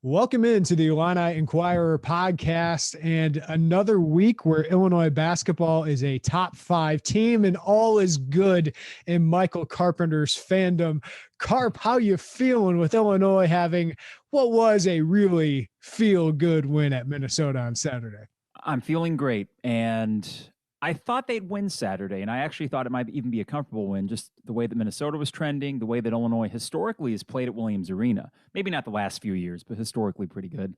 Welcome into the Illini Inquirer podcast and another week where Illinois basketball is a top 5 team and all is good in Michael Carpenter's fandom. Carp, how you feeling with Illinois having what was a really feel-good win at Minnesota on Saturday? I'm feeling great, and I thought they'd win Saturday, and I actually thought it might even be a comfortable win, just the way that Minnesota was trending, the way that Illinois historically has played at Williams Arena. Maybe not the last few years, but historically pretty good.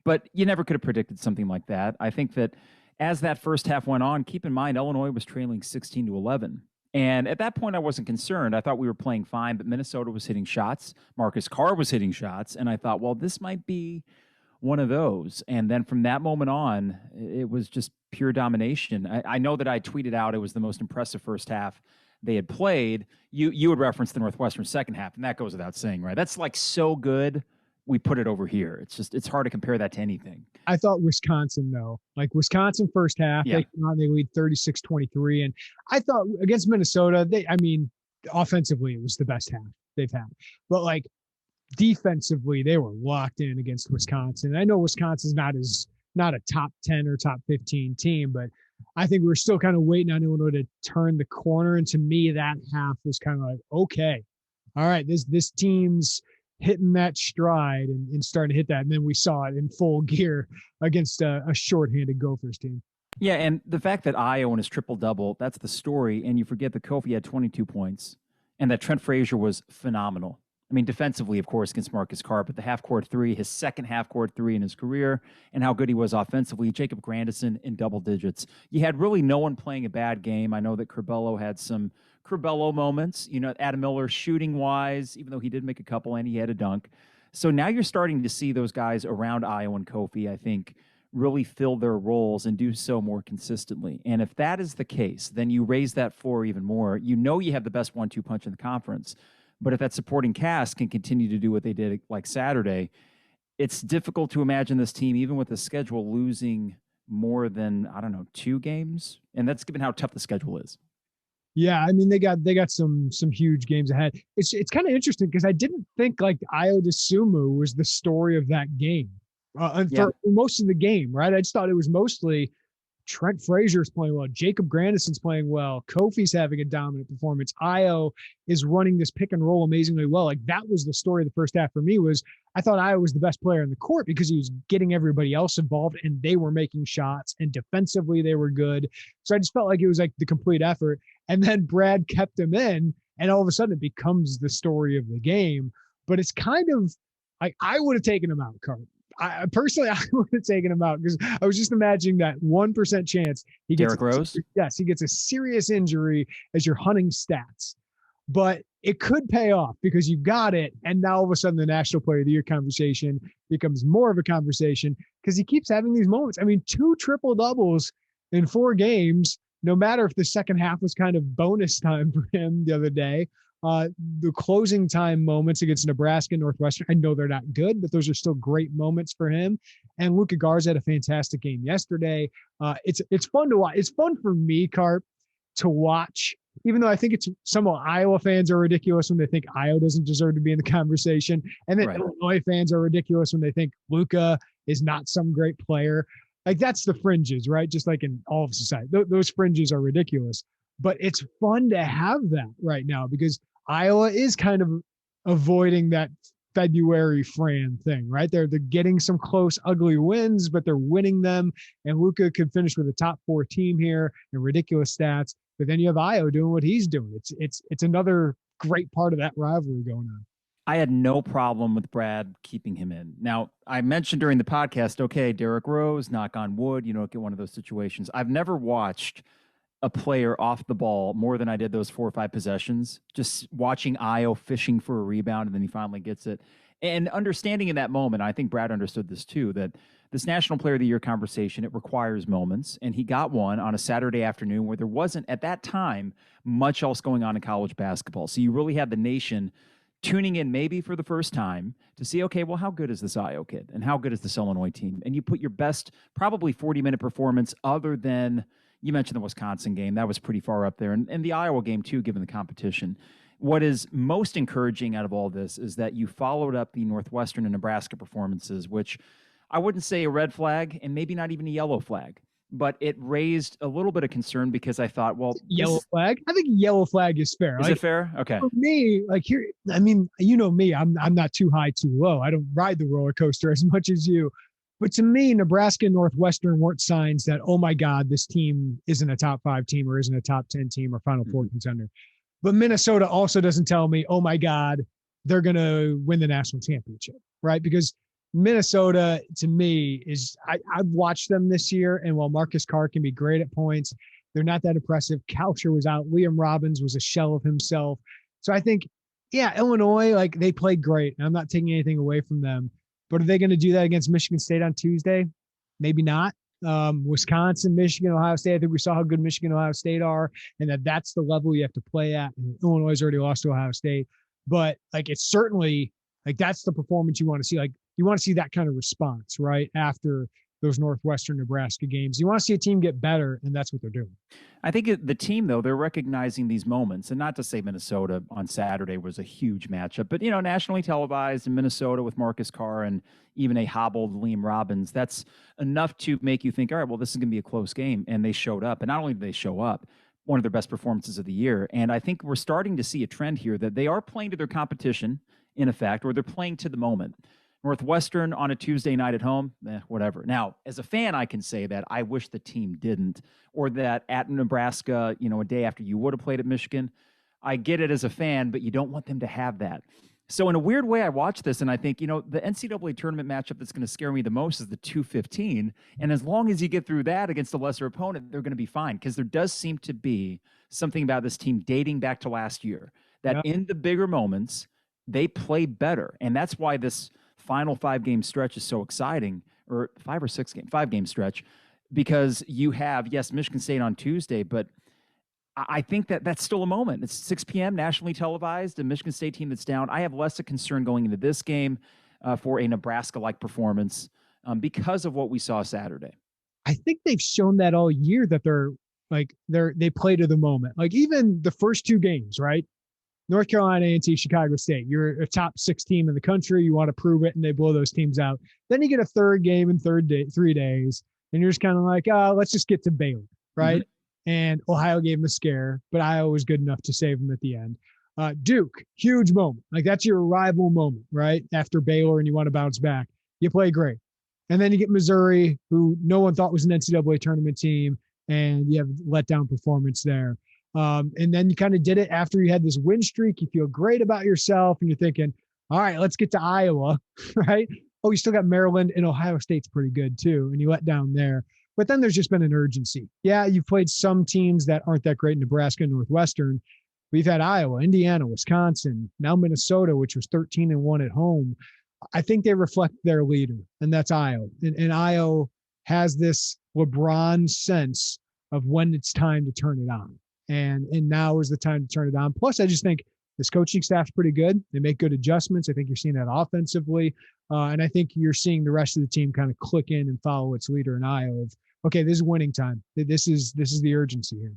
But you never could have predicted something like that. I think that as that first half went on, keep in mind, Illinois was trailing 16-11. And at that point, I wasn't concerned. I thought we were playing fine, but Minnesota was hitting shots. Marcus Carr was hitting shots, and I thought, well, this might be one of those. And then from that moment on, it was just pure domination. I know that I tweeted out it was the most impressive first half they had played. You would reference the Northwestern second half, and that goes without saying, right? That's like so good. We put it over here. It's hard to compare that to anything. I thought Wisconsin, though, like Wisconsin first half, Yeah. they lead 36-23. And I thought against Minnesota, offensively, it was the best half they've had. But like, defensively, they were locked in against Wisconsin. I know Wisconsin's not a top 10 or top 15 team, but I think we're still kind of waiting on Illinois to turn the corner. And to me, that half was kind of like, okay, all right, this team's hitting that stride and starting to hit that. And then we saw it in full gear against a shorthanded Gophers team. Yeah, and the fact that Io and his triple-double, that's the story. And you forget that Kofi had 22 points and that Trent Frazier was phenomenal. I mean, defensively, of course, against Marcus Carr, but the half-court three, his second half-court three in his career, and how good he was offensively. Jacob Grandison in double digits. You had really no one playing a bad game. I know that Curbelo had some Curbelo moments. You know, Adam Miller shooting-wise, even though he did make a couple and he had a dunk. So now you're starting to see those guys around Io and Kofi, I think, really fill their roles and do so more consistently. And if that is the case, then you raise that floor even more. You know you have the best 1-2 punch in the conference. But if that supporting cast can continue to do what they did like Saturday, it's difficult to imagine this team, even with the schedule, losing more than, 2 games. And that's given how tough the schedule is. Yeah, I mean, they got some huge games ahead. It's kind of interesting because I didn't think like Io DeSumo was the story of that game for most of the game, right? I just thought it was mostly Trent Frazier's playing well. Jacob Grandison's playing well. Kofi's having a dominant performance. Io is running this pick and roll amazingly well. Like that was the story of the first half for me. Was I thought Io was the best player in the court because he was getting everybody else involved and they were making shots and defensively they were good. So I just felt like it was like the complete effort. And then Brad kept him in and all of a sudden it becomes the story of the game. But it's kind of like I would have taken him out, Carl. I personally would have taken him out because I was just imagining that 1% chance he gets Derrick Rose. Yes, he gets a serious injury as you're hunting stats, but it could pay off because you got it. And now all of a sudden the National Player of the Year conversation becomes more of a conversation because he keeps having these moments. I mean, 2 triple doubles in 4 games, no matter if the second half was kind of bonus time for him the other day. The closing time moments against Nebraska and Northwestern, I know they're not good, but those are still great moments for him. And Luka Garza had a fantastic game yesterday. It's fun to watch. It's fun for me, Carp, to watch, even though I think it's some Iowa fans are ridiculous when they think Iowa doesn't deserve to be in the conversation. And then Illinois fans are ridiculous when they think Luka is not some great player. Like that's the fringes, right? Just like in all of society, those fringes are ridiculous. But it's fun to have that right now because Iowa is kind of avoiding that February Fran thing, right? They're getting some close, ugly wins, but they're winning them. And Luka could finish with a top 4 team here and ridiculous stats. But then you have Iowa doing what he's doing. It's another great part of that rivalry going on. I had no problem with Brad keeping him in. Now, I mentioned during the podcast, okay, Derrick Rose, knock on wood, you don't get one of those situations. I've never watched a player off the ball more than I did those 4 or 5 possessions, just watching Io fishing for a rebound and then he finally gets it. And understanding in that moment, I think Brad understood this too, that this National Player of the Year conversation, it requires moments. And he got one on a Saturday afternoon where there wasn't at that time much else going on in college basketball. So you really had the nation tuning in maybe for the first time to see, okay, well, how good is this Io kid and how good is this Illinois team? And you put your best, probably 40-minute performance other than, you mentioned the Wisconsin game. That was pretty far up there. And the Iowa game, too, given the competition. What is most encouraging out of all this is that you followed up the Northwestern and Nebraska performances, which I wouldn't say a red flag and maybe not even a yellow flag, but it raised a little bit of concern because I thought, well, Yellow flag. I think yellow flag is fair. Is like, it fair? Okay. For me, like here, I mean, you know me, I'm not too high, too low. I don't ride the roller coaster as much as you. But to me, Nebraska and Northwestern weren't signs that, oh my God, this team isn't a top 5 team or isn't a top 10 team or Final Four contender. But Minnesota also doesn't tell me, oh my God, they're going to win the national championship, right? Because Minnesota, to me, is I've watched them this year, and while Marcus Carr can be great at points, they're not that impressive. Coucher was out. Liam Robbins was a shell of himself. So I think, yeah, Illinois, like they played great. And I'm not taking anything away from them. But are they going to do that against Michigan State on Tuesday? Maybe not. Wisconsin, Michigan, Ohio State. I think we saw how good Michigan and Ohio State are, and that's the level you have to play at. And Illinois has already lost to Ohio State. But like it's certainly like that's the performance you want to see. Like you want to see that kind of response, right? After those Northwestern Nebraska games. You want to see a team get better, and that's what they're doing. I think the team, though, they're recognizing these moments, and not to say Minnesota on Saturday was a huge matchup, but, nationally televised in Minnesota with Marcus Carr and even a hobbled Liam Robbins, that's enough to make you think, all right, well, this is going to be a close game, and they showed up. And not only did they show up, one of their best performances of the year, and I think we're starting to see a trend here that they are playing to their competition, in effect, or they're playing to the moment. Northwestern on a Tuesday night at home, whatever. Now, as a fan, I can say that I wish the team didn't, or that at Nebraska, a day after you would have played at Michigan. I get it as a fan, but you don't want them to have that. So in a weird way, I watch this and I think, the NCAA tournament matchup that's going to scare me the most is the 2-15. And as long as you get through that against a lesser opponent, they're going to be fine, because there does seem to be something about this team dating back to last year that in the bigger moments, they play better. And that's why this final 5-game stretch is so exciting, or 5-game stretch, because you have, yes, Michigan State on Tuesday, but I think that's still a moment. It's 6 p.m. nationally televised, a Michigan State team that's down. I have less of concern going into this game for a Nebraska-like performance because of what we saw Saturday. I think they've shown that all year that they play to the moment. Like even the first 2 games, right? North Carolina, A&T, Chicago State. You're a top 6 team in the country. You want to prove it, and they blow those teams out. Then you get a third game in 3 days, and you're just kind of like, let's just get to Baylor, right? Mm-hmm. And Ohio gave them a scare, but Iowa was good enough to save them at the end. Duke, huge moment. Like that's your arrival moment, right? After Baylor, and you want to bounce back. You play great. And then you get Missouri, who no one thought was an NCAA tournament team, and you have a letdown performance there. And then you kind of did it after you had this win streak. You feel great about yourself, and you're thinking, all right, let's get to Iowa, right? Oh, you still got Maryland, and Ohio State's pretty good too, and you let down there. But then there's just been an urgency. Yeah, you've played some teams that aren't that great, Nebraska and Northwestern. We've had Iowa, Indiana, Wisconsin, now Minnesota, which was 13-1 at home. I think they reflect their leader, and that's Iowa. And Iowa has this LeBron sense of when it's time to turn it on. And now is the time to turn it on. Plus, I just think this coaching staff's pretty good. They make good adjustments. I think you're seeing that offensively. And I think you're seeing the rest of the team kind of click in and follow its leader in Iowa. Okay, this is winning time. This is the urgency here.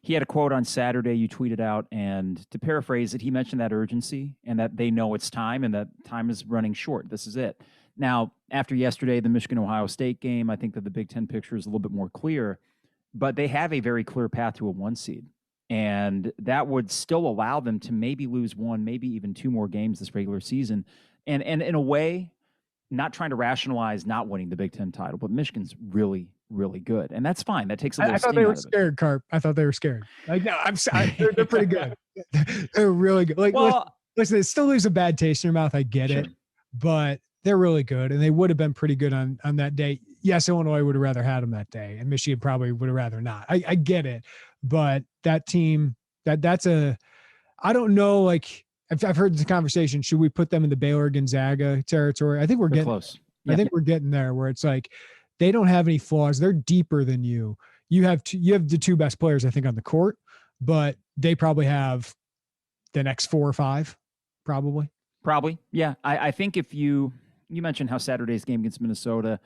He had a quote on Saturday you tweeted out, and to paraphrase it, he mentioned that urgency and that they know it's time and that time is running short. This is it. Now, after yesterday, the Michigan-Ohio State game, I think that the Big Ten picture is a little bit more clear. But they have a very clear path to a 1 seed. And that would still allow them to maybe lose 1, maybe even 2 more games this regular season. And in a way, not trying to rationalize not winning the Big Ten title, but Michigan's really, really good. And that's fine. That takes a little I thought they were scared, Carp. I thought they were scared. Like, no, I'm sorry. They're pretty good. They're really good. Like, well, listen, it still leaves a bad taste in your mouth. I get it. But they're really good. And they would have been pretty good on that day. Yes, Illinois would have rather had them that day, and Michigan probably would have rather not. I get it, but that team, that's I don't know. Like I've heard the conversation. Should we put them in the Baylor Gonzaga territory? I think we're getting close. I think we're getting there where it's like they don't have any flaws. They're deeper than you. You have the 2 best players, I think, on the court, but they probably have the next 4 or 5, probably. Probably, yeah. I think if you mentioned how Saturday's game against Minnesota,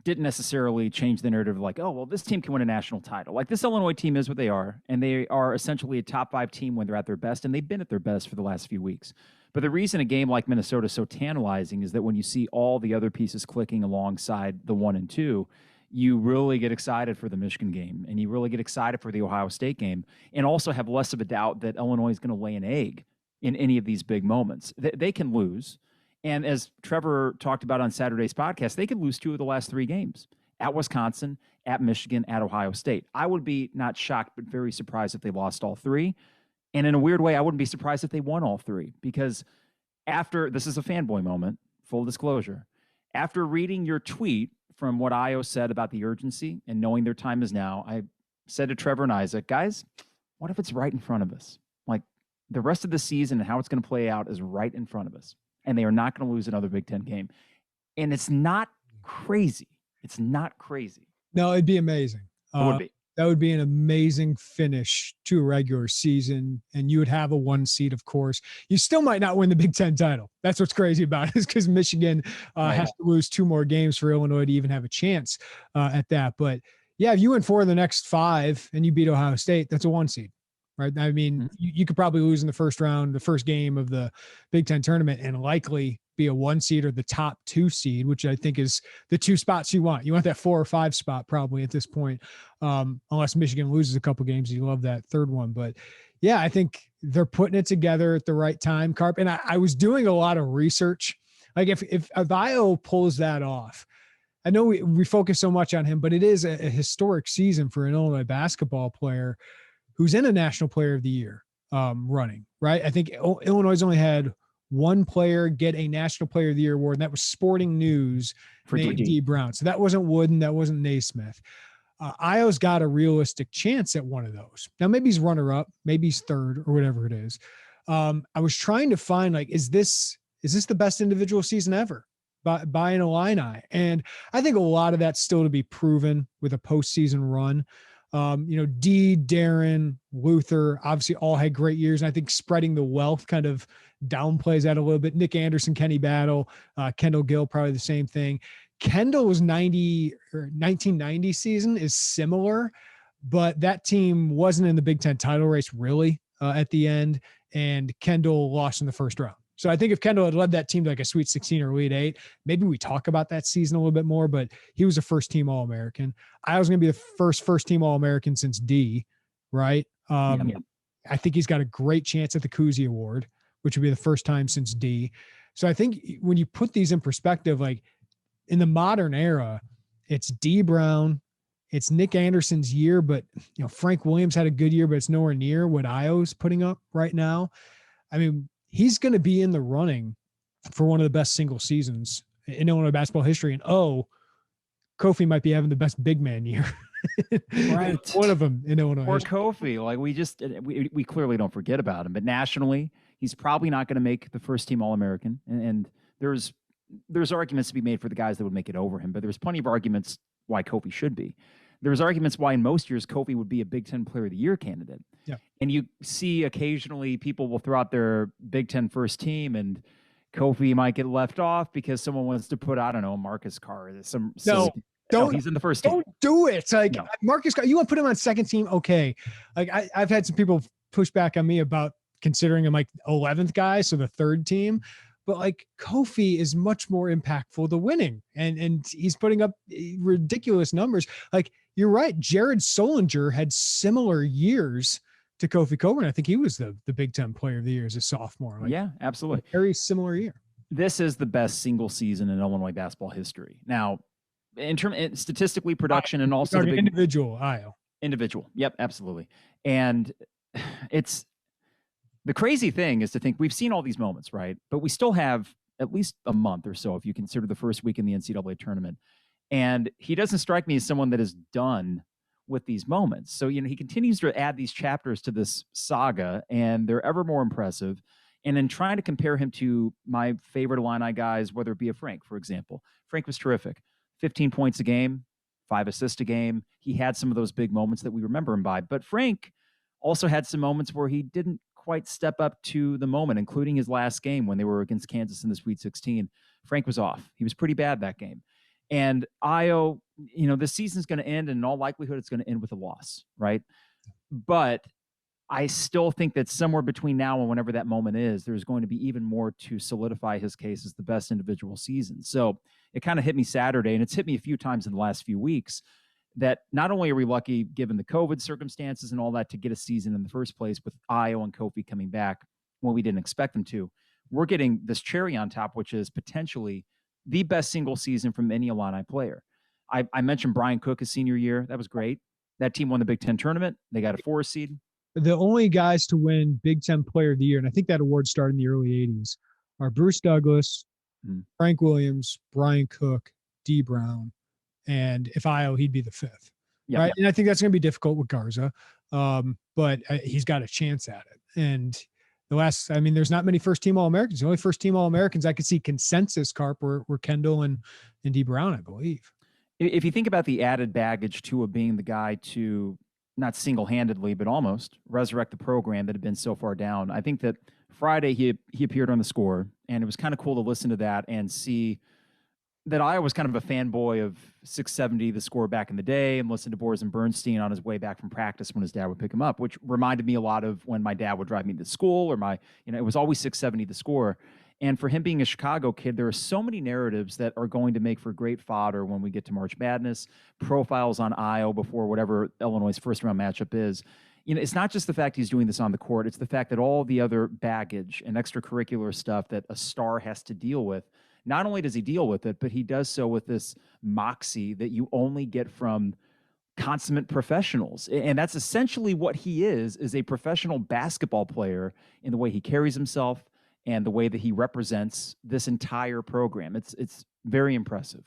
didn't necessarily change the narrative like, oh, well, this team can win a national title. Like this Illinois team is what they are, and they are essentially a top 5 team when they're at their best, and they've been at their best for the last few weeks. But the reason a game like Minnesota is so tantalizing is that when you see all the other pieces clicking alongside the 1 and 2, you really get excited for the Michigan game, and you really get excited for the Ohio State game, and also have less of a doubt that Illinois is going to lay an egg in any of these big moments. They can lose. And as Trevor talked about on Saturday's podcast, they could lose 2 of the last 3 games at Wisconsin, at Michigan, at Ohio State. I would be not shocked, but very surprised if they lost all 3. And in a weird way, I wouldn't be surprised if they won all 3, because after, this is a fanboy moment, full disclosure, after reading your tweet from what Io said about the urgency and knowing their time is now, I said to Trevor and Isaac, guys, what if it's right in front of us? Like the rest of the season and how it's going to play out is right in front of us, and they are not going to lose another Big Ten game. And it's not crazy. It's not crazy. No, it'd be amazing. It would be. That would be an amazing finish to a regular season, and you would have a 1 seed, of course. You still might not win the Big Ten title. That's what's crazy about it, is because Michigan has to lose 2 more games for Illinois to even have a chance at that. But yeah, if you win 4 of the next 5 and you beat Ohio State, that's a 1 seed, right? I mean, you could probably lose in the first round, the first game of the Big Ten tournament, and likely be a 1 seed or the top 2 seed, which I think is the 2 spots you want. You want that 4 or 5 spot probably at this point, unless Michigan loses a couple games. You love that third one. But yeah, I think they're putting it together at the right time, Carp. And I was doing a lot of research. Like if Io pulls that off, I know we focus so much on him, but it is a historic season for an Illinois basketball player who's in a National Player of the Year running, right? I think Illinois only had 1 player get a National Player of the Year award, and that was Sporting News for D. Brown. So that wasn't Wooden, that wasn't Naismith. Io's got a realistic chance at one of those. Now, maybe he's runner-up, maybe he's third, or whatever it is. I was trying to find, like, is this the best individual season ever by an Illini? And I think a lot of that's still to be proven with a postseason run. D, Darren, Luther, obviously all had great years. And I think spreading the wealth kind of downplays that a little bit. Nick Anderson, Kenny Battle, Kendall Gill, probably the same thing. Kendall's 1990 season is similar, but that team wasn't in the Big Ten title race really at the end, and Kendall lost in the first round. So I think if Kendall had led that team to like a Sweet 16 or Elite 8, maybe we talk about that season a little bit more, but he was a first-team All-American. I was going to be the first-team All-American since D, right? I think he's got a great chance at the Cousy Award, which would be the first time since D. So I think when you put these in perspective, like in the modern era, it's D Brown, it's Nick Anderson's year, but Frank Williams had a good year, but it's nowhere near what Io's putting up right now. I mean, he's going to be in the running for one of the best single seasons in Illinois basketball history. And Kofi might be having the best big man year. Right. One of them in Illinois. Or Kofi. Like we clearly don't forget about him, but nationally, he's probably not going to make the first team All-American. And there's arguments to be made for the guys that would make it over him, but there's plenty of arguments why Kofi should be. There's arguments why in most years Kofi would be a Big Ten Player of the Year candidate. Yeah. And you see occasionally people will throw out their Big Ten first team, and Kofi might get left off because someone wants to put, I don't know, Marcus Carr. He's in the first team. Don't do it. It's like Marcus Carr, you want to put him on second team? Okay. Like I've had some people push back on me about considering him like 11th guy, so the third team. But like Kofi is much more impactful to winning, and he's putting up ridiculous numbers. Like you're right, Jared Solinger had similar years to Kofi Coburn. I think he was the Big Ten Player of the Year as a sophomore. Like, yeah, absolutely, very similar year. This is the best single season in Illinois basketball history. Now, in terms statistically, production, and also the individual. Individual, yep, absolutely, and it's. The crazy thing is to think we've seen all these moments, right? But we still have at least a month or so if you consider the first week in the NCAA tournament. And he doesn't strike me as someone that is done with these moments. So, he continues to add these chapters to this saga, and they're ever more impressive. And in trying to compare him to my favorite Illini guys, whether it be a Frank, for example, Frank was terrific. 15 points a game, 5 assists a game. He had some of those big moments that we remember him by. But Frank also had some moments where he didn't quite step up to the moment, including his last game when they were against Kansas in the Sweet 16. Frank was off. He was pretty bad that game. And Io, this season's going to end, and in all likelihood, it's going to end with a loss, right? But I still think that somewhere between now and whenever that moment is, there's going to be even more to solidify his case as the best individual season. So it kind of hit me Saturday, and it's hit me a few times in the last few weeks, that not only are we lucky, given the COVID circumstances and all that, to get a season in the first place with Io and Kofi coming back when we didn't expect them to, we're getting this cherry on top, which is potentially the best single season from any Illini player. I mentioned Brian Cook his senior year. That was great. That team won the Big Ten tournament. They got a 4 seed. The only guys to win Big Ten Player of the Year, and I think that award started in the early 80s, are Bruce Douglas, Frank Williams, Brian Cook, D. Brown, and if Io, he'd be the 5th. Yep, right? Yep. And I think that's going to be difficult with Garza, but he's got a chance at it. And there's not many first-team All-Americans. The only first-team All-Americans I could see consensus, Carp, were Kendall and D. Brown, I believe. If you think about the added baggage to being the guy to not single-handedly, but almost resurrect the program that had been so far down, I think that Friday he appeared on the score, and it was kind of cool to listen to that and see that I was kind of a fanboy of 670, the score back in the day, and listened to Boris and Bernstein on his way back from practice when his dad would pick him up, which reminded me a lot of when my dad would drive me to school, or it was always 670, the score. And for him being a Chicago kid, there are so many narratives that are going to make for great fodder when we get to March Madness, profiles on Io before whatever Illinois' first-round matchup is. It's not just the fact he's doing this on the court. It's the fact that all the other baggage and extracurricular stuff that a star has to deal with, not only does he deal with it, but he does so with this moxie that you only get from consummate professionals. And that's essentially what he is a professional basketball player in the way he carries himself and the way that he represents this entire program. It's very impressive.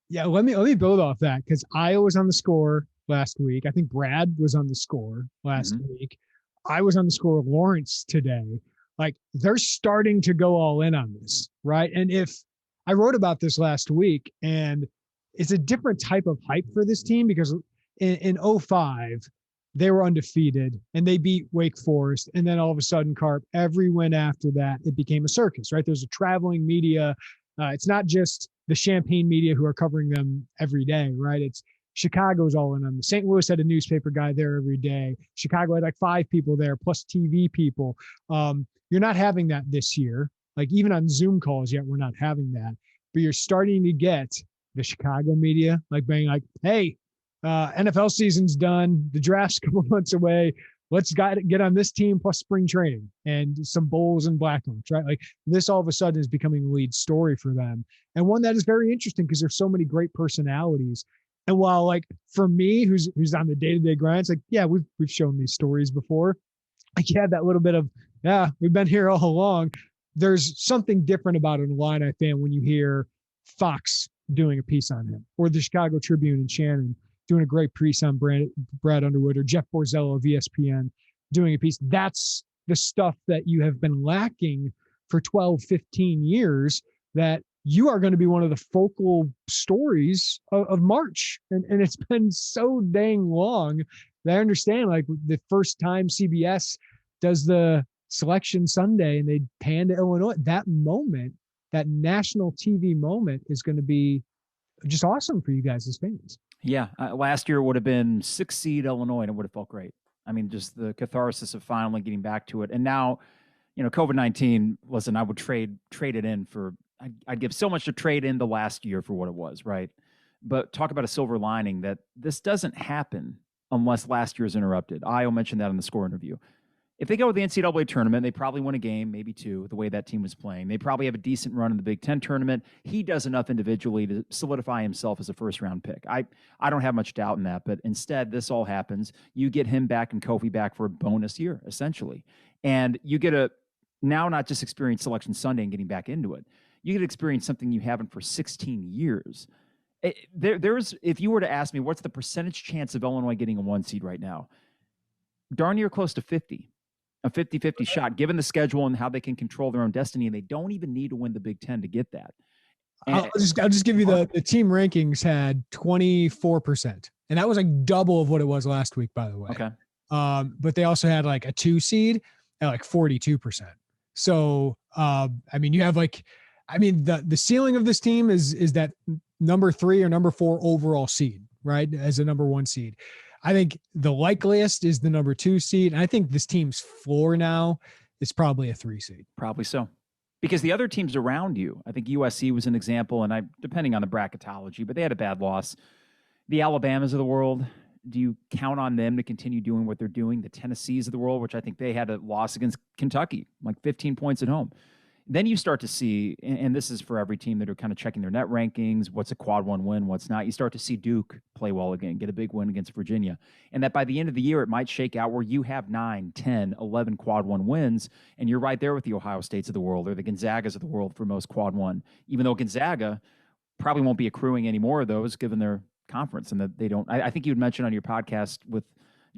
Yeah, let me build off that, because Io was on the score last week. I think Brad was on the score last week. I was on the score of Lawrence today. Like, they're starting to go all in on this, right? And if I wrote about this last week, and it's a different type of hype for this team, because in 05, they were undefeated and they beat Wake Forest. And then all of a sudden, Carp, every win after that, it became a circus, right? There's a traveling media. It's not just the Champaign media who are covering them every day, right? It's Chicago's all in on them. St. Louis had a newspaper guy there every day. Chicago had like 5 people there, plus TV people. You're not having that this year. Like, even on Zoom calls yet, we're not having that. But you're starting to get the Chicago media like being like, hey, NFL season's done. The draft's a couple months away. Let's get on this team plus spring training and some bowls and Blackhawks, right? Like, this all of a sudden is becoming the lead story for them. And one that is very interesting because there's so many great personalities. And while, like, for me, who's on the day-to-day grind, it's like, yeah, we've shown these stories before. Like, you have that little bit of, yeah, we've been here all along. There's something different about an Illini fan when you hear Fox doing a piece on him, or the Chicago Tribune and Shannon doing a great piece on Brad Underwood, or Jeff Borzello of ESPN doing a piece. That's the stuff that you have been lacking for 12, 15 years, that you are going to be one of the focal stories of March. And it's been so dang long that I understand, like, the first time CBS does the Selection Sunday and they pan to Illinois, that moment, that national TV moment, is going to be just awesome for you guys as fans. Yeah. Last year it would have been 6 seed Illinois, and it would have felt great. I mean, just the catharsis of finally getting back to it. And now, COVID-19, listen, I would trade it in for, I'd give so much to trade in the last year for what it was, right? But talk about a silver lining, that this doesn't happen unless last year is interrupted. Io mentioned that in the score interview. If they go to the NCAA tournament, they probably win a game, maybe 2, the way that team was playing. They probably have a decent run in the Big Ten tournament. He does enough individually to solidify himself as a first-round pick. I don't have much doubt in that, but instead, this all happens. You get him back and Kofi back for a bonus year, essentially. And you get to now not just experience Selection Sunday and getting back into it. You get to experience something you haven't for 16 years. There's, if you were to ask me, what's the percentage chance of Illinois getting a 1 seed right now? Darn near close to 50. A 50-50 shot, given the schedule and how they can control their own destiny, and they don't even need to win the Big Ten to get that. I'll just give you the team rankings had 24%, and that was like double of what it was last week, by the way. Okay. But they also had like a 2 seed at like 42%. So, I mean, you have like I mean, the ceiling of this team is that number 3 or number 4 overall seed, right? As a number 1 seed. I think the likeliest is the number 2 seed. And I think this team's floor now is probably a 3 seed. Probably so. Because the other teams around you, I think USC was an example, and depending on the bracketology, but they had a bad loss. The Alabamas of the world, do you count on them to continue doing what they're doing? The Tennessees of the world, which I think they had a loss against Kentucky, like 15 points at home. Then you start to see, and this is for every team that are kind of checking their net rankings, what's a quad 1 win, what's not. You start to see Duke play well again, get a big win against Virginia. And that by the end of the year, it might shake out where you have 9, 10, 11 quad 1 wins, and you're right there with the Ohio States of the world or the Gonzagas of the world for most quad 1, even though Gonzaga probably won't be accruing any more of those given their conference and that they don't. I think you had mentioned on your podcast with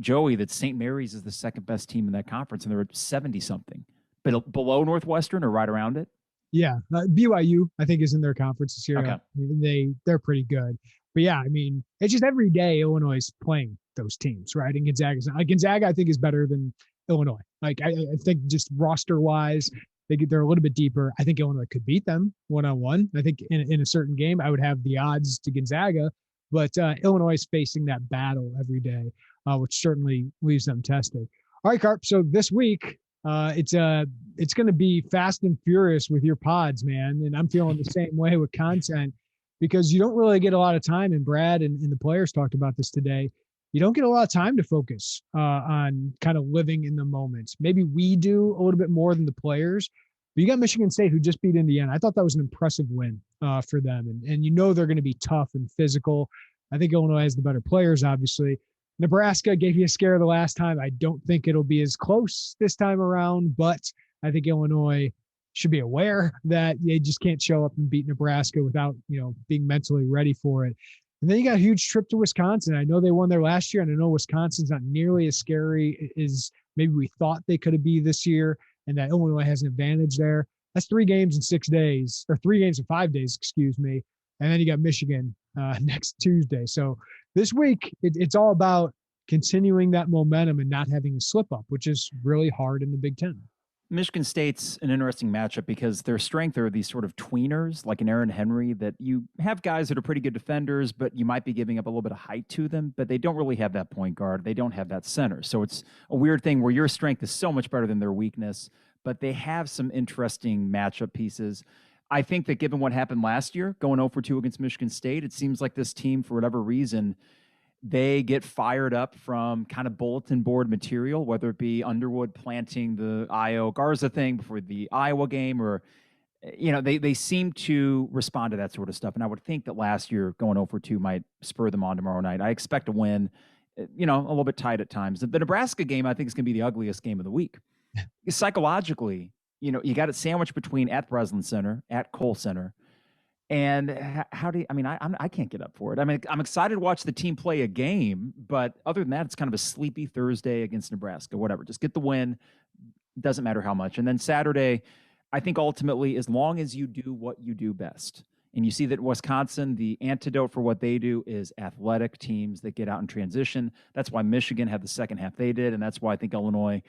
Joey that St. Mary's is the second best team in that conference, and they're at 70-something. But below Northwestern or right around it? Yeah. BYU, I think, is in their conference this year. Okay. They're pretty good. But yeah, I mean, it's just every day Illinois is playing those teams, right? And Gonzaga, I think, is better than Illinois. Like, I think just roster-wise, they're a little bit deeper. I think Illinois could beat them one-on-one. I think in a certain game, I would have the odds to Gonzaga. But Illinois is facing that battle every day, which certainly leaves them tested. All right, Carp. So this week, it's going to be fast and furious with your pods, man. And I'm feeling the same way with content because you don't really get a lot of time. And Brad and the players talked about this today. You don't get a lot of time to focus on kind of living in the moment. Maybe we do a little bit more than the players. But you got Michigan State, who just beat Indiana. I thought that was an impressive win for them. And you know they're going to be tough and physical. I think Illinois has the better players, obviously. Nebraska gave you a scare the last time. I don't think it'll be as close this time around, but I think Illinois should be aware that they just can't show up and beat Nebraska without, being mentally ready for it. And then you got a huge trip to Wisconsin. I know they won there last year, and I know Wisconsin's not nearly as scary as maybe we thought they could be this year, and that Illinois has an advantage there. That's 3 games in 6 days, or 3 games in 5 days, excuse me. And then you got Michigan next Tuesday. So this week, it's all about continuing that momentum and not having a slip up, which is really hard in the Big Ten. Michigan State's an interesting matchup because their strength are these sort of tweeners, like an Aaron Henry, that you have guys that are pretty good defenders, but you might be giving up a little bit of height to them, but they don't really have that point guard. They don't have that center. So it's a weird thing where your strength is so much better than their weakness, but they have some interesting matchup pieces. I think that given what happened last year, going 0-2 against Michigan State, it seems like this team, for whatever reason, they get fired up from kind of bulletin board material, whether it be Underwood planting the Io Garza thing before the Iowa game, or, they seem to respond to that sort of stuff. And I would think that last year going 0-2 might spur them on tomorrow night. I expect a win, a little bit tight at times. The Nebraska game, I think, is going to be the ugliest game of the week. Psychologically, you got it sandwiched between at Breslin Center, at Cole Center. And how do you, I can't get up for it. I mean, I'm excited to watch the team play a game, but other than that, it's kind of a sleepy Thursday against Nebraska, whatever. Just get the win. Doesn't matter how much. And then Saturday, I think ultimately, as long as you do what you do best, and you see that Wisconsin, the antidote for what they do is athletic teams that get out in transition. That's why Michigan had the second half they did. And that's why I think Illinois,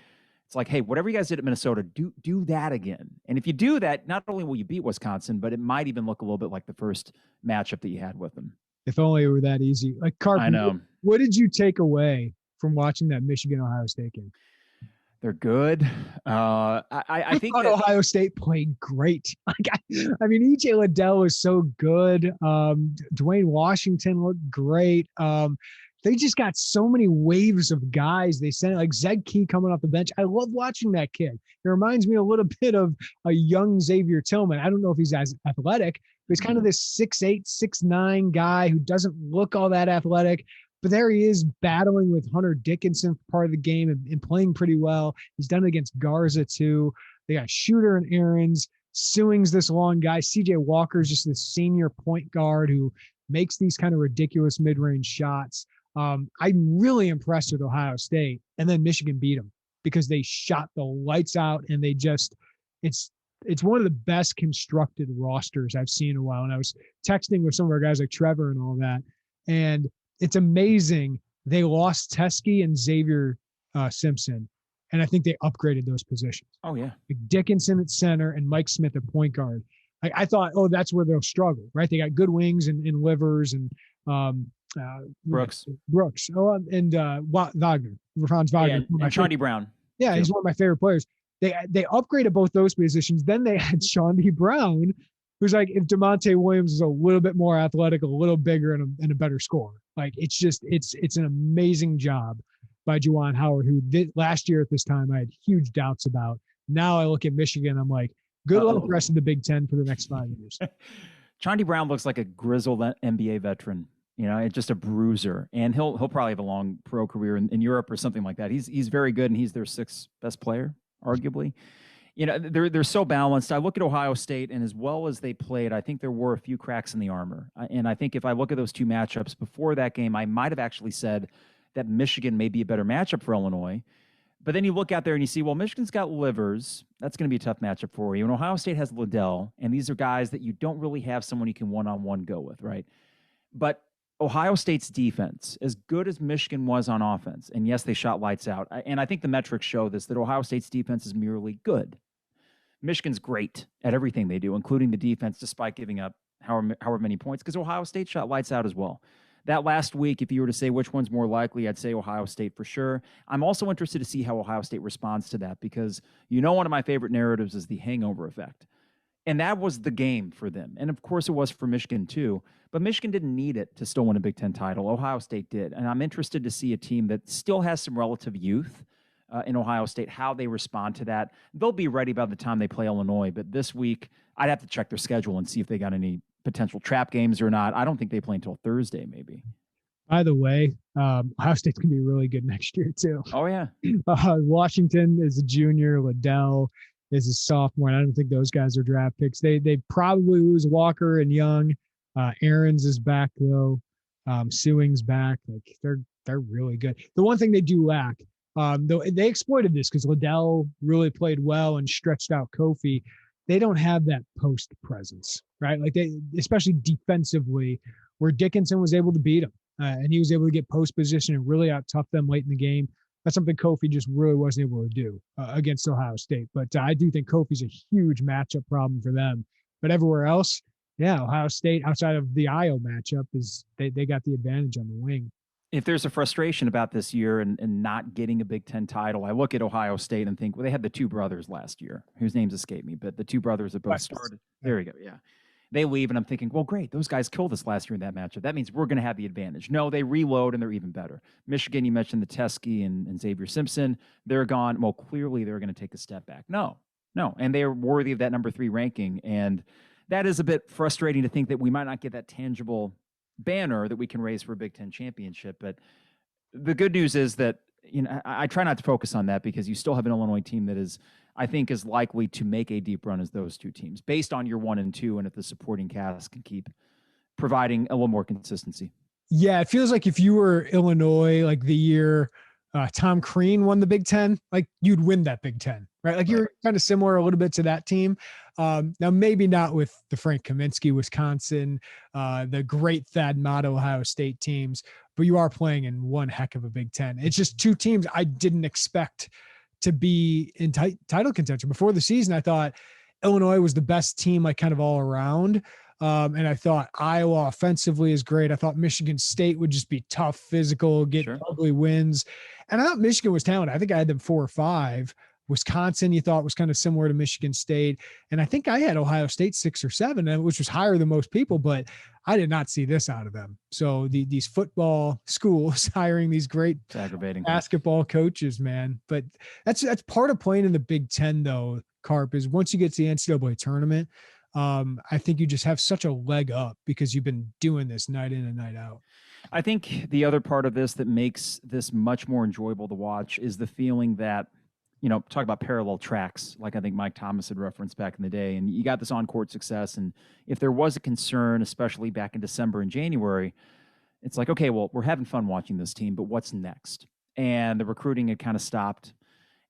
it's like, hey, whatever you guys did at Minnesota, do that again. And if you do that, not only will you beat Wisconsin, but it might even look a little bit like the first matchup that you had with them. If only it were that easy. Like, Carp, I know. What did you take away from watching that Michigan-Ohio State game? They're good. I think thought Ohio State played great. EJ Liddell was so good. Dwayne Washington looked great. They just got so many waves of guys. They sent like Zed Key coming off the bench. I love watching that kid. It reminds me a little bit of a young Xavier Tillman. I don't know if he's as athletic, but he's kind of this 6'8", 6'9" guy who doesn't look all that athletic. But there he is battling with Hunter Dickinson for part of the game and playing pretty well. He's done it against Garza too. They got Shooter and Aarons. Sewing's this long guy. CJ Walker's just this senior point guard who makes these kind of ridiculous mid-range shots. I'm really impressed with Ohio State, and then Michigan beat them because they shot the lights out, and they just it's one of the best constructed rosters I've seen in a while. And I was texting with some of our guys like Trevor and all that, and it's amazing. They lost Teskey and Xavier Simpson, and I think they upgraded those positions. Oh yeah, Like Dickinson at center and Mike Smith at point guard. I thought, oh, that's where they'll struggle, right? They got good wings and livers and um, Brooks. Brooks. Oh, and Wagner, Franz Yeah, Wagner. and Chandy Brown. Yeah, Too. he's one of my favorite players. They upgraded both those positions. Then they had Chandy Brown, who's like if DeMonte Williams is a little bit more athletic, a little bigger, and a better scorer. Like it's an amazing job by Juwan Howard, who last year at this time I had huge doubts about. Now I look at Michigan, I'm like, good luck the rest of the Big Ten for the next 5 years. Chandy Brown looks like a grizzled NBA veteran. Just a bruiser, and he'll probably have a long pro career in Europe or something like that. He's very good, and he's their sixth best player, arguably. They're so balanced. I look at Ohio State, and as well as they played, I think there were a few cracks in the armor. And I think if I look at those two matchups before that game, I might have actually said that Michigan may be a better matchup for Illinois. But then you look out there and you see, well, Michigan's got Livers. That's going to be a tough matchup for you. And Ohio State has Liddell, and these are guys that you don't really have someone you can one-on-one go with, right? But Ohio State's defense, as good as Michigan was on offense, and yes, they shot lights out, and I think the metrics show this, that Ohio State's defense is merely good. Michigan's great at everything they do, including the defense, despite giving up however many points, because Ohio State shot lights out as well. That last week, if you were to say which one's more likely, I'd say Ohio State for sure. I'm also interested to see how Ohio State responds to that, because one of my favorite narratives is the hangover effect. And that was the game for them. And of course, it was for Michigan too. But Michigan didn't need it to still win a Big Ten title. Ohio State did. And I'm interested to see a team that still has some relative youth in Ohio State, how they respond to that. They'll be ready by the time they play Illinois. But this week, I'd have to check their schedule and see if they got any potential trap games or not. I don't think they play until Thursday, maybe. By the way, Ohio State's going to be really good next year too. Oh, yeah. Washington is a junior. Liddell is a sophomore, and I don't think those guys are draft picks. They probably lose Walker and Young. Aarons is back though. Sewing's back. Like they're really good. The one thing they do lack, though they exploited this because Liddell really played well and stretched out Kofi. They don't have that post presence, right? Like they, especially defensively, where Dickinson was able to beat him, and he was able to get post position and really out tough them late in the game. That's something Kofi just really wasn't able to do against Ohio State. But I do think Kofi's a huge matchup problem for them. But everywhere else, yeah, Ohio State, outside of the Iowa matchup, is they got the advantage on the wing. If there's a frustration about this year and not getting a Big Ten title, I look at Ohio State and think, well, they had the two brothers last year, whose names escape me, but the two brothers that both started. There we go. Yeah. They leave, and I'm thinking, well, great. Those guys killed us last year in that matchup. That means we're going to have the advantage. No, they reload, and they're even better. Michigan, you mentioned the Teskey and Xavier Simpson. They're gone. Well, clearly they're going to take a step back. No. And they are worthy of that number 3 ranking. And that is a bit frustrating to think that we might not get that tangible banner that we can raise for a Big Ten championship. But the good news is that, I try not to focus on that because you still have an Illinois team that is, I think, is likely to make a deep run as those two teams based on your 1 and 2. And if the supporting cast can keep providing a little more consistency. Yeah. It feels like if you were Illinois, like the year Tom Crean won the Big Ten, like you'd win that Big Ten, right? Like you're kind of similar a little bit to that team. Now maybe not with the Frank Kaminsky, Wisconsin, the great Thad Matta, Ohio State teams, but you are playing in one heck of a Big Ten. It's just two teams I didn't expect to be in title contention. Before the season, I thought Illinois was the best team, like kind of all around. And I thought Iowa offensively is great. I thought Michigan State would just be tough, physical, get ugly wins. And I thought Michigan was talented. I think I had them 4 or 5. Wisconsin, you thought was kind of similar to Michigan State. And I think I had Ohio State 6 or 7, which was higher than most people, but I did not see this out of them. So these football schools hiring these great basketball coaches, man. But that's part of playing in the Big Ten though, Carp, is once you get to the NCAA tournament, I think you just have such a leg up because you've been doing this night in and night out. I think the other part of this that makes this much more enjoyable to watch is the feeling that, talk about parallel tracks, like I think Mike Thomas had referenced back in the day, and you got this on-court success. And if there was a concern, especially back in December and January, it's like, okay, well, we're having fun watching this team, but what's next? And the recruiting had kind of stopped.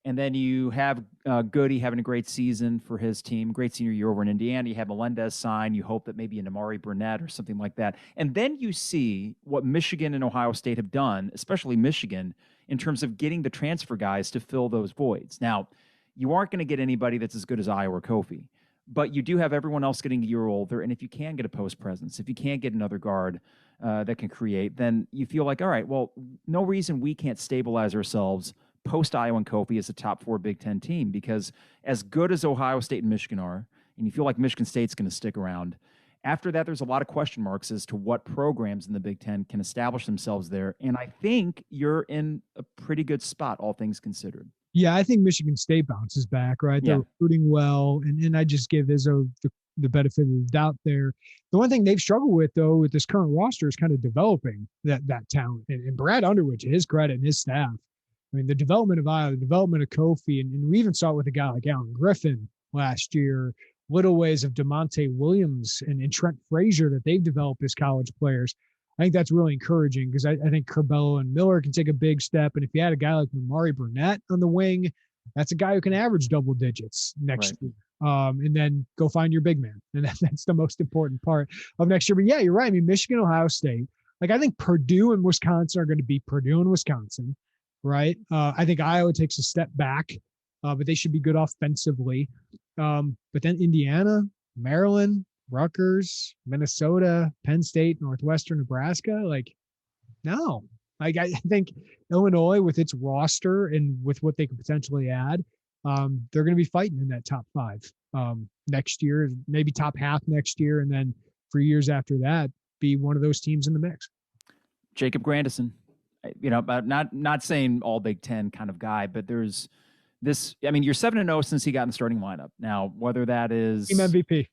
And then you have Goody having a great season for his team, great senior year over in Indiana. You have Melendez sign. You hope that maybe an Amari Burnett or something like that. And then you see what Michigan and Ohio State have done, especially Michigan, in terms of getting the transfer guys to fill those voids. Now, you aren't going to get anybody that's as good as Iowa or Kofi, but you do have everyone else getting a year older. And if you can get a post presence, if you can't get another guard that can create, then you feel like, all right, well, no reason we can't stabilize ourselves post Iowa and Kofi as a top 4 Big Ten team, because as good as Ohio State and Michigan are, and you feel like Michigan State's going to stick around, after that, there's a lot of question marks as to what programs in the Big Ten can establish themselves there. And I think you're in a pretty good spot, all things considered. Yeah, I think Michigan State bounces back, right? They're recruiting well, and I just give Izzo the benefit of the doubt there. The one thing they've struggled with, though, with this current roster is kind of developing that talent. And Brad Underwood, to his credit and his staff, I mean, the development of Iowa, the development of Kofi, and we even saw it with a guy like Alan Griffin last year, little ways of DeMonte Williams and Trent Frazier that they've developed as college players. I think that's really encouraging, because I think Curbelo and Miller can take a big step. And if you had a guy like Mari Burnett on the wing, that's a guy who can average double digits next year. And then go find your big man. And that's the most important part of next year. But yeah, you're right. I mean, Michigan, Ohio State, like I think Purdue and Wisconsin are going to be Purdue and Wisconsin, right? I think Iowa takes a step back, but they should be good offensively. But then Indiana, Maryland, Rutgers, Minnesota, Penn State, Northwestern, Nebraska, like, no. Like, I think Illinois, with its roster and with what they could potentially add, they're going to be fighting in that top 5 next year, maybe top half next year, and then for years after that, be one of those teams in the mix. Jacob Grandison, but not saying all Big Ten kind of guy, but there's this. I mean, you're 7-0 since he got in the starting lineup. Now, whether that is team MVP.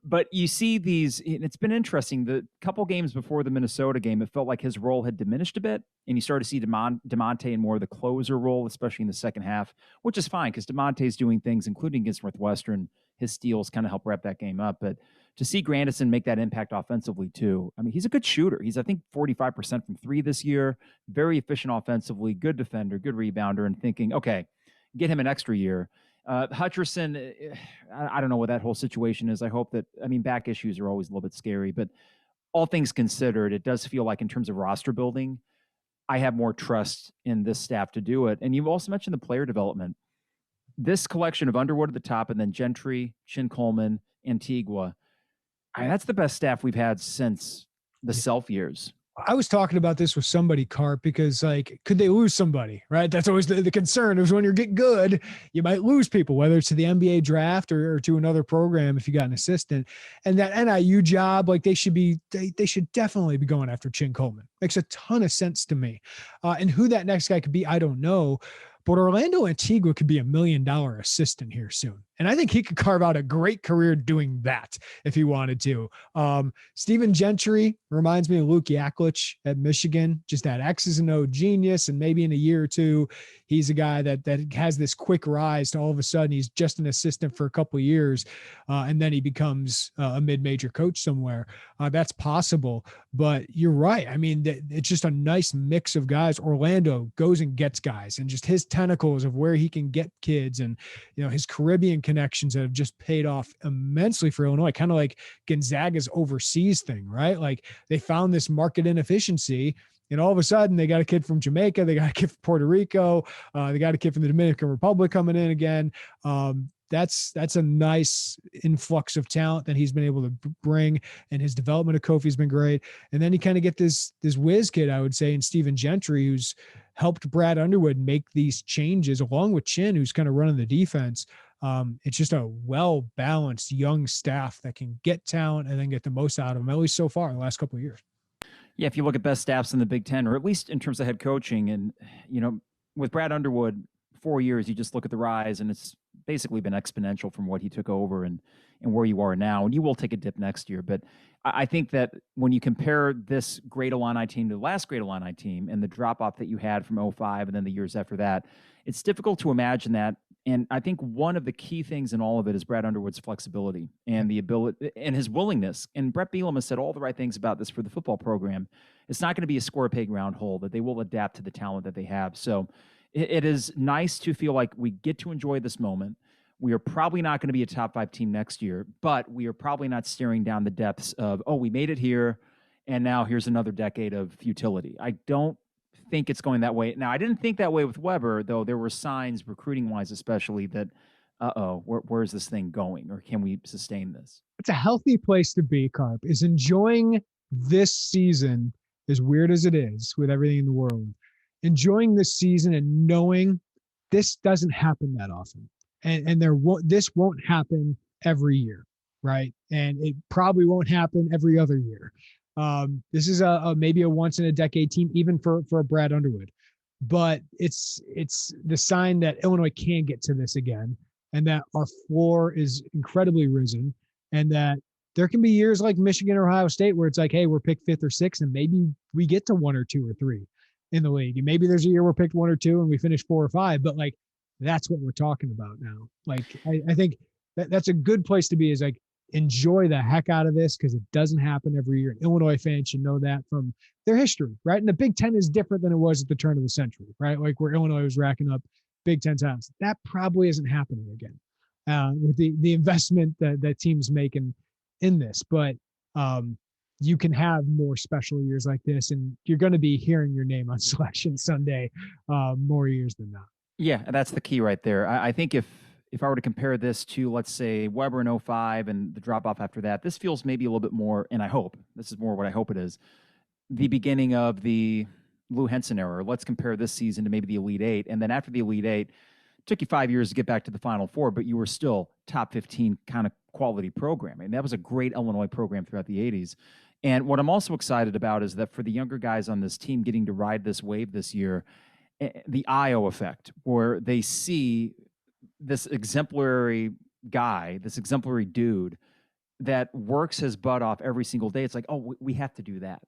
But you see these, and it's been interesting. The couple games before the Minnesota game, it felt like his role had diminished a bit, and you started to see DeMonte in more of the closer role, especially in the second half, which is fine because DeMonte's doing things, including against Northwestern. His steals kind of help wrap that game up. But to see Grandison make that impact offensively too, I mean, he's a good shooter. He's, I think, 45% from 3 this year, very efficient offensively, good defender, good rebounder, and thinking, okay, get him an extra year. Hutcherson, I don't know what that whole situation is. I hope that, I mean, back issues are always a little bit scary, but all things considered, it does feel like in terms of roster building, I have more trust in this staff to do it. And you've also mentioned the player development. This collection of Underwood at the top and then Gentry, Chin Coleman, Antigua, that's the best staff we've had since the Self years. I was talking about this with somebody, Carp, because like, could they lose somebody, right? That's always the concern is when you get good, you might lose people, whether it's to the NBA draft or to another program if you got an assistant. And that NIU job, like they should definitely be going after Chin Coleman. Makes a ton of sense to me. And who that next guy could be, I don't know. But Orlando Antigua could be $1 million assistant here soon. And I think he could carve out a great career doing that if he wanted to. Stephen Gentry reminds me of Luke Yaklich at Michigan, just that X's and O genius. And maybe in a year or two, he's a guy that has this quick rise to all of a sudden he's just an assistant for a couple of years. And then he becomes a mid-major coach somewhere. That's possible. But you're right. I mean, it's just a nice mix of guys. Orlando goes and gets guys, and just his tentacles of where he can get kids, and his Caribbean connections that have just paid off immensely for Illinois, kind of like Gonzaga's overseas thing, right? Like they found this market inefficiency, and all of a sudden they got a kid from Jamaica, they got a kid from Puerto Rico, they got a kid from the Dominican Republic coming in again. That's a nice influx of talent that he's been able to bring, and his development of Kofi has been great. And then you kind of get this whiz kid, I would say, in Stephen Gentry, who's helped Brad Underwood make these changes along with Chin, who's kind of running the defense. It's just a well-balanced young staff that can get talent and then get the most out of them, at least so far in the last couple of years. Yeah, if you look at best staffs in the Big Ten, or at least in terms of head coaching, and with Brad Underwood, 4 years, you just look at the rise, and it's basically been exponential from what he took over and where you are now. And you will take a dip next year. But I think that when you compare this great Illini team to the last great Illini team and the drop-off that you had from 2005 and then the years after that, it's difficult to imagine that. And I think one of the key things in all of it is Brad Underwood's flexibility and the ability and his willingness. And Brett Bielema has said all the right things about this for the football program. It's not going to be a square peg round hole, that they will adapt to the talent that they have. So it is nice to feel like we get to enjoy this moment. We are probably not going to be a top 5 team next year, but we are probably not staring down the depths of, we made it here, and now here's another decade of futility. I don't think it's going that way. Now, I didn't think that way with Weber, though there were signs, recruiting-wise especially, that where's this thing going, or can we sustain this? It's a healthy place to be, Carp, is enjoying this season, as weird as it is with everything in the world, enjoying this season and knowing this doesn't happen that often. And this won't happen every year, right? And it probably won't happen every other year. This is maybe a once in a decade team, even for a Brad Underwood. But it's the sign that Illinois can get to this again, and that our floor is incredibly risen, and that there can be years like Michigan or Ohio State where it's like, hey, we're picked 5th or 6th, and maybe we get to 1 or 2 or 3 in the league. And maybe there's a year we're picked 1 or 2 and we finish 4 or 5, but like, that's what we're talking about now. Like, I think that's a good place to be, is like, enjoy the heck out of this, because it doesn't happen every year. And Illinois fans should know that from their history, right? And the Big Ten is different than it was at the turn of the century, right? Like where Illinois was racking up Big Ten titles. That probably isn't happening again with the investment that teams make in this. But you can have more special years like this, and you're going to be hearing your name on Selection Sunday more years than not. Yeah, that's the key right there. I think if I were to compare this to, let's say, Weber in 05 and the drop off after that, this feels maybe a little bit more, and I hope this is more what I hope it is, the beginning of the Lou Henson era. Let's compare this season to maybe the Elite Eight. And then after the Elite Eight, it took you 5 years to get back to the Final Four, but you were still top 15 kind of quality program. And that was a great Illinois program throughout the 80s. And what I'm also excited about is that for the younger guys on this team getting to ride this wave this year, the IO effect, where they see this exemplary guy, this exemplary dude that works his butt off every single day. It's like, oh, we have to do that.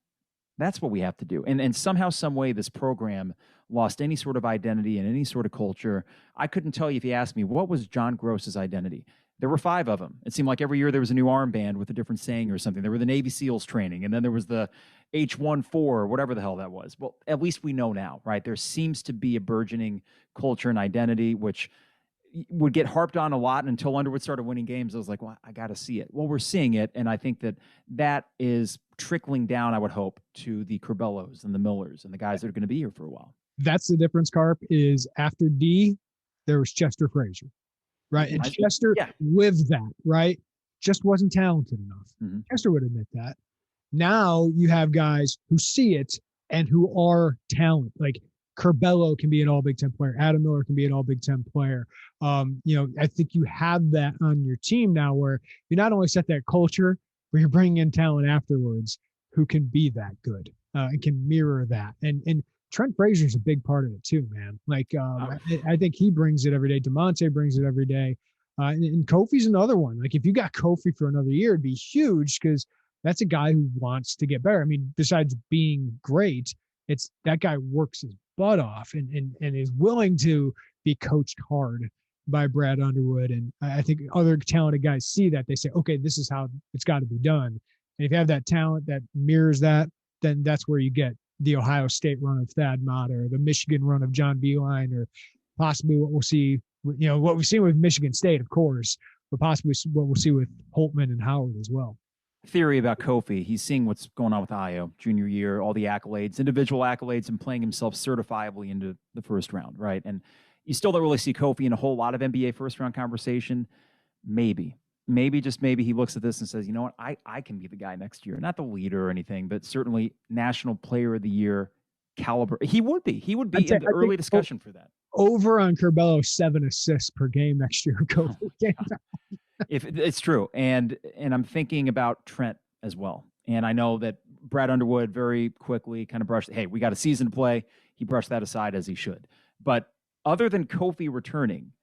That's what we have to do. And somehow, some way, this program lost any sort of identity and any sort of culture. I couldn't tell you if you asked me, what was John Gross's identity? There were 5 of them. It seemed like every year there was a new armband with a different saying or something. There were the Navy SEALs training, and then there was the H-14 or whatever the hell that was. Well, at least we know now, right? There seems to be a burgeoning culture and identity, which would get harped on a lot until Underwood started winning games. I was like, well, I got to see it. Well, we're seeing it, and I think that is trickling down, I would hope, to the Curbellos and the Millers and the guys that are going to be here for a while. That's the difference, Carp, is after D, there was Chester Frazier, right? And Chester lived that, right? Just wasn't talented enough. Mm-hmm. Chester would admit that. Now you have guys who see it and who are talent. Like Curbelo can be an all Big Ten player. Adam Miller can be an all Big Ten player. I think you have that on your team now, where you not only set that culture, but you're bringing in talent afterwards who can be that good and can mirror that. And Trent Frazier is a big part of it too, man. Like I think he brings it every day. DeMonte brings it every day. And Kofi's another one. Like if you got Kofi for another year, it'd be huge, because that's a guy who wants to get better. I mean, besides being great, it's that guy works his butt off and is willing to be coached hard by Brad Underwood. And I think other talented guys see that. They say, okay, this is how it's got to be done. And if you have that talent that mirrors that, then that's where you get the Ohio State run of Thad Matta, or the Michigan run of John Beilein, or possibly what we'll see, what we've seen with Michigan State, of course, but possibly what we'll see with Holtman and Howard as well. Theory about Kofi. He's seeing what's going on with Io, junior year, all the accolades, individual accolades, and playing himself certifiably into the first round, right? And you still don't really see Kofi in a whole lot of NBA first-round conversation. Maybe, just maybe he looks at this and says, you know what, I can be the guy next year. Not the leader or anything, but certainly National Player of the Year caliber. He would be in the early discussion for that. Over on Curbelo, 7 assists per game next year. If it's true. And I'm thinking about Trent as well. And I know that Brad Underwood very quickly kind of brushed, hey, we got a season to play. He brushed that aside, as he should. But other than Kofi returning,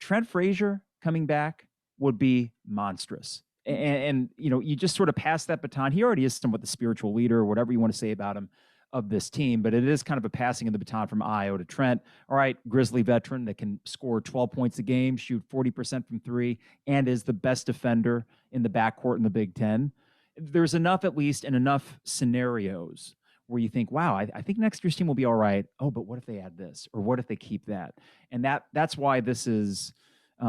Trent Frazier coming back would be monstrous. And you just sort of pass that baton. He already is somewhat the spiritual leader, or whatever you want to say about him, of this team, but it is kind of a passing of the baton from Io to Trent. All right, Grizzly veteran that can score 12 points a game, shoot 40% from 3, and is the best defender in the backcourt in the Big Ten. There's enough, at least, and enough scenarios where you think, wow, I think next year's team will be all right. Oh, but what if they add this? Or what if they keep that? And that's why this is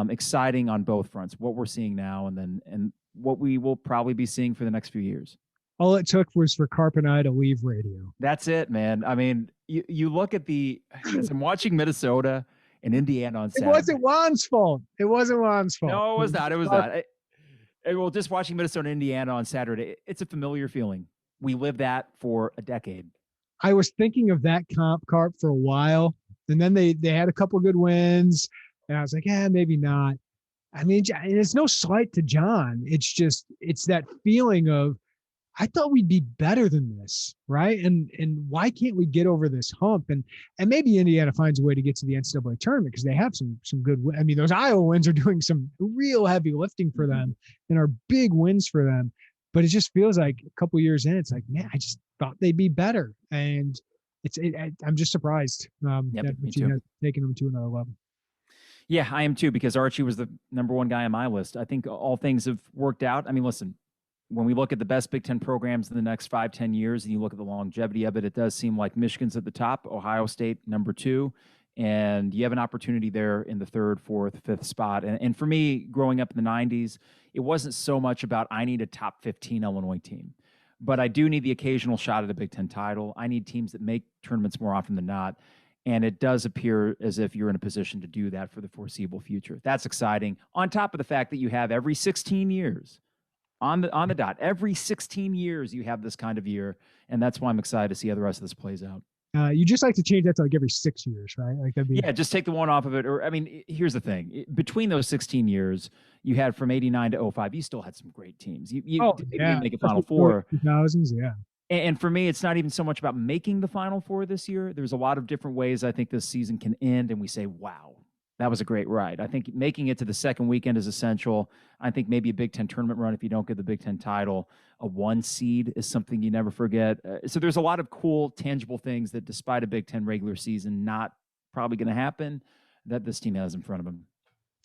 exciting on both fronts, what we're seeing now and what we will probably be seeing for the next few years. All it took was for Carp and I to leave radio. That's it, man. I mean, you look at as I'm watching Minnesota, and Indiana on It Saturday. wasn't Juan's fault. It wasn't Juan's fault. No, it was not. It was not. Well, just watching Minnesota and Indiana on Saturday, it's a familiar feeling. We lived that for a decade. I was thinking of that Carp for a while, and then they had a couple good wins, and I was like, yeah, maybe not. I mean, and it's no slight to John. It's that feeling of, I thought we'd be better than this, right? And why can't we get over this hump? And maybe Indiana finds a way to get to the NCAA tournament because they have some good. I mean, those Iowa wins are doing some real heavy lifting for them and are big wins for them. But it just feels like a couple years in, it's like, man, I just thought they'd be better, and I'm just surprised that Archie has taken them to another level. Yeah, I am too, because Archie was the number one guy on my list. I think all things have worked out. I mean, listen, when we look at the best Big Ten programs in the next 5-10 years, and you look at the longevity of it, it does seem like Michigan's at the top, Ohio State number 2, and you have an opportunity there in the 3rd, 4th, 5th spot. And for me, growing up in the 90s, it wasn't so much about I need a top 15 Illinois team, but I do need the occasional shot at a Big Ten title. I need teams that make tournaments more often than not. And it does appear as if you're in a position to do that for the foreseeable future. That's exciting. On top of the fact that you have every 16 years on the dot, every 16 years you have this kind of year. And that's why I'm excited to see how the rest of this plays out. You just like to change that to like every 6 years, right? Like that'd be just take the one off of it. Or I mean, here's the thing: between those 16 years, you had from '89 to '05, you still had some great teams. You didn't make a Final Four. 2000s, yeah. And for me, it's not even so much about making the Final Four this year. There's a lot of different ways I think this season can end, and we say, wow, that was a great ride. I think making it to the second weekend is essential. I think maybe a Big Ten tournament run if you don't get the Big Ten title. A 1 seed is something you never forget. So there's a lot of cool, tangible things that, despite a Big Ten regular season not probably going to happen, that this team has in front of them.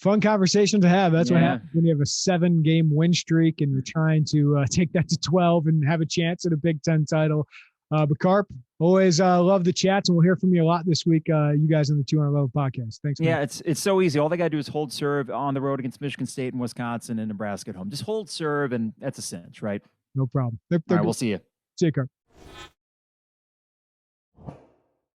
Fun conversation to have. That's what happens when you have a 7-game win streak and you're trying to take that to 12 and have a chance at a Big Ten title. But Carp, always love the chats, and we'll hear from you a lot this week. You guys on the 200 Level podcast. Thanks. Yeah, it's so easy. All they got to do is hold serve on the road against Michigan State and Wisconsin and Nebraska at home. Just hold serve, and that's a cinch, right? No problem. All right, we'll see you. See you, Carp.